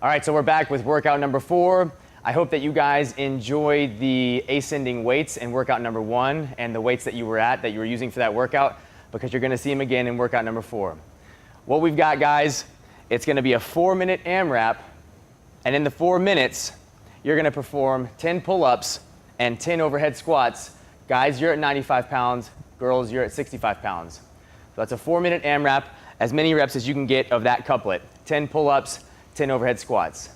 All right, so we're back with workout number 4. I hope that you guys enjoyed the ascending weights in workout number 1 and the weights that you were using for that workout, because you're gonna see them again in workout number 4. What we've got, guys, it's gonna be a 4-minute AMRAP, and in the 4 minutes, you're gonna perform 10 pull-ups and 10 overhead squats. Guys, you're at 95 pounds. Girls, you're at 65 pounds. So that's a 4-minute AMRAP, as many reps as you can get of that couplet. 10 pull-ups, 10 overhead squats.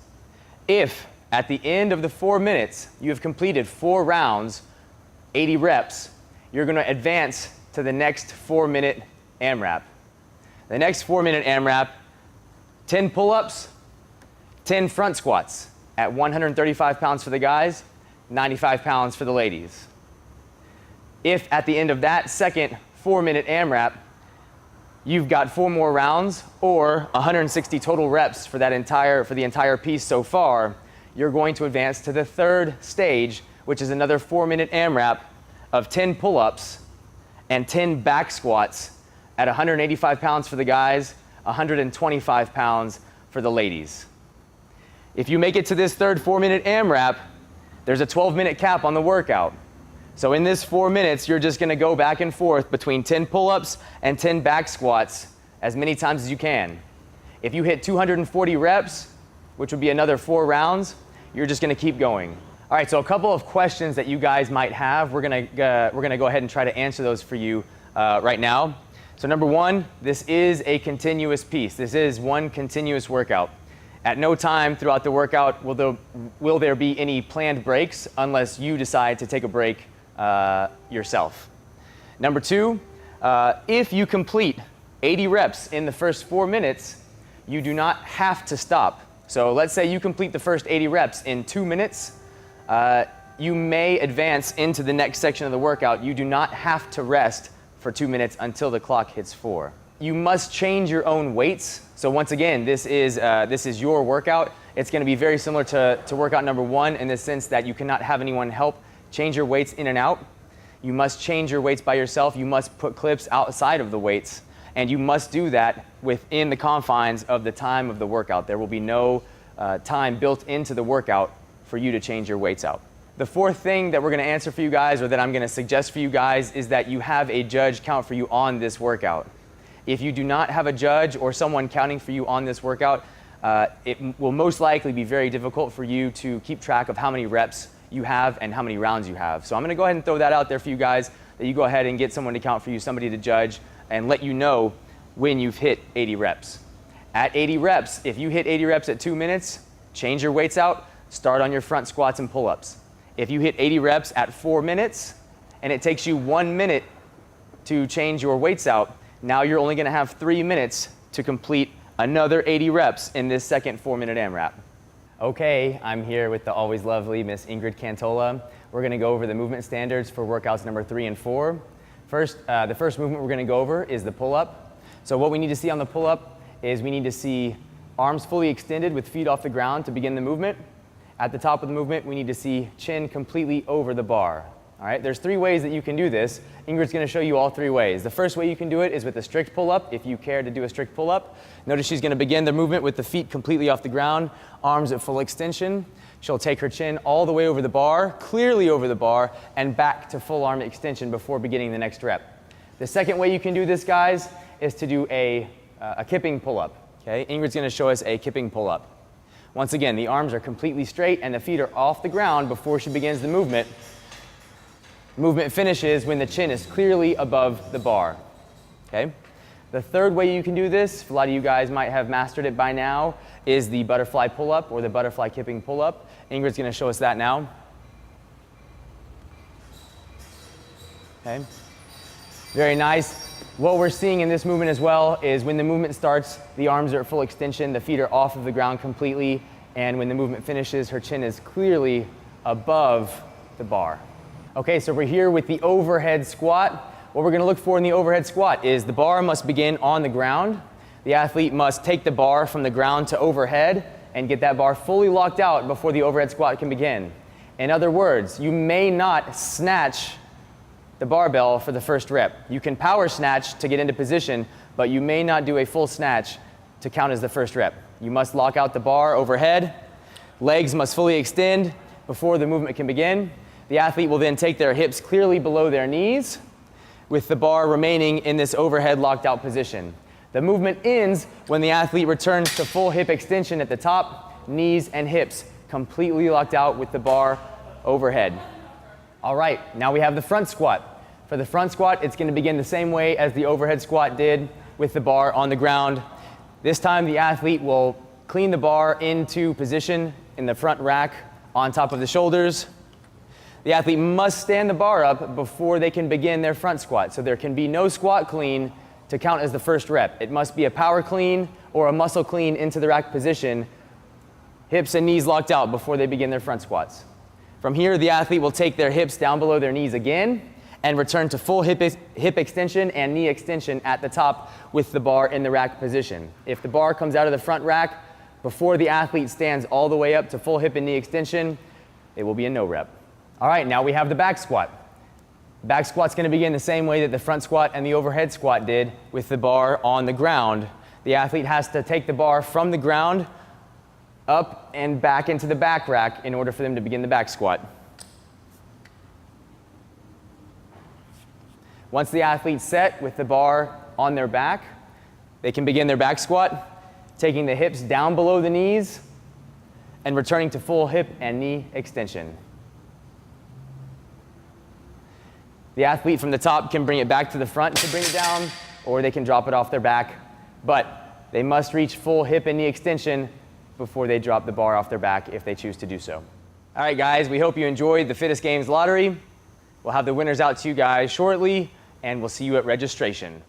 If at the end of the 4 minutes you have completed 4 rounds, 80 reps, you're going to advance to the next 4-minute AMRAP. The next 4-minute AMRAP, 10 pull-ups, 10 front squats at 135 pounds for the guys, 95 pounds for the ladies. If at the end of that second 4-minute AMRAP, you've got 4 more rounds or 160 total reps for the entire piece so far, you're going to advance to the 3rd stage, which is another 4-minute AMRAP of 10 pull-ups and 10 back squats at 185 pounds for the guys, 125 pounds for the ladies. If you make it to this 3rd 4-minute AMRAP, there's a 12-minute cap on the workout. So in this 4 minutes, you're just gonna go back and forth between 10 pull-ups and 10 back squats as many times as you can. If you hit 240 reps, which would be another 4 rounds, you're just gonna keep going. All right, so a couple of questions that you guys might have, we're gonna go ahead and try to answer those for you right now. So number 1, this is a continuous piece. This is one continuous workout. At no time throughout the workout will there be any planned breaks unless you decide to take a break yourself. Number 2, if you complete 80 reps in the first 4 minutes, you do not have to stop. So let's say you complete the first 80 reps in 2 minutes, you may advance into the next section of the workout. You do not have to rest for 2 minutes until the clock hits 4. You must change your own weights. So once again, this is your workout. It's going to be very similar to workout number 1 in the sense that you cannot have anyone help change your weights in and out. You must change your weights by yourself. You must put clips outside of the weights, and you must do that within the confines of the time of the workout. There will be no time built into the workout for you to change your weights out. The 4th thing that we're going to answer for you guys, or that I'm going to suggest for you guys, is that you have a judge count for you on this workout. If you do not have a judge or someone counting for you on this workout, it will most likely be very difficult for you to keep track of how many reps you have and how many rounds you have. So I'm going to go ahead and throw that out there for you guys, that you go ahead and get someone to count for you, somebody to judge, and let you know when you've hit 80 reps. At 80 reps, if you hit 80 reps at 2 minutes, change your weights out, start on your front squats and pull-ups. If you hit 80 reps at 4 minutes and it takes you 1 minute to change your weights out, now you're only going to have 3 minutes to complete another 80 reps in this second 4-minute AMRAP. Okay, I'm here with the always lovely Miss Ingrid Cantola. We're going to go over the movement standards for workouts number 3 and 4. The first movement we're going to go over is the pull-up. So what we need to see on the pull-up is we need to see arms fully extended with feet off the ground to begin the movement. At the top of the movement, we need to see chin completely over the bar. All right, there's 3 ways that you can do this. Ingrid's going to show you all 3 ways. The first way you can do it is with a strict pull-up, if you care to do a strict pull-up. Notice she's going to begin the movement with the feet completely off the ground, arms at full extension. She'll take her chin all the way over the bar, clearly over the bar, and back to full arm extension before beginning the next rep. The second way you can do this, guys, is to do a kipping pull-up. Okay, Ingrid's going to show us a kipping pull-up. Once again, the arms are completely straight and the feet are off the ground before she begins the movement. Movement finishes when the chin is clearly above the bar. Okay? The third way you can do this, a lot of you guys might have mastered it by now, is the butterfly pull-up or the butterfly kipping pull-up. Ingrid's going to show us that now. Okay? Very nice. What we're seeing in this movement as well is when the movement starts, the arms are at full extension, the feet are off of the ground completely, and when the movement finishes, her chin is clearly above the bar. Okay, so we're here with the overhead squat. What we're going to look for in the overhead squat is the bar must begin on the ground. The athlete must take the bar from the ground to overhead and get that bar fully locked out before the overhead squat can begin. In other words, you may not snatch the barbell for the first rep. You can power snatch to get into position, but you may not do a full snatch to count as the first rep. You must lock out the bar overhead. Legs must fully extend before the movement can begin. The athlete will then take their hips clearly below their knees with the bar remaining in this overhead locked out position. The movement ends when the athlete returns to full hip extension at the top, knees and hips completely locked out with the bar overhead. All right, now we have the front squat. For the front squat, it's going to begin the same way as the overhead squat did with the bar on the ground. This time the athlete will clean the bar into position in the front rack on top of the shoulders. The athlete must stand the bar up before they can begin their front squat. So there can be no squat clean to count as the first rep. It must be a power clean or a muscle clean into the rack position, hips and knees locked out before they begin their front squats. From here, the athlete will take their hips down below their knees again and return to full hip extension and knee extension at the top with the bar in the rack position. If the bar comes out of the front rack before the athlete stands all the way up to full hip and knee extension, it will be a no rep. All right, now we have the back squat. Back squat's going to begin the same way that the front squat and the overhead squat did with the bar on the ground. The athlete has to take the bar from the ground up and back into the back rack in order for them to begin the back squat. Once the athlete's set with the bar on their back, they can begin their back squat, taking the hips down below the knees and returning to full hip and knee extension. The athlete from the top can bring it back to the front to bring it down, or they can drop it off their back, but they must reach full hip and knee extension before they drop the bar off their back if they choose to do so. All right, guys, we hope you enjoyed the Fittest Games lottery. We'll have the winners out to you guys shortly, and we'll see you at registration.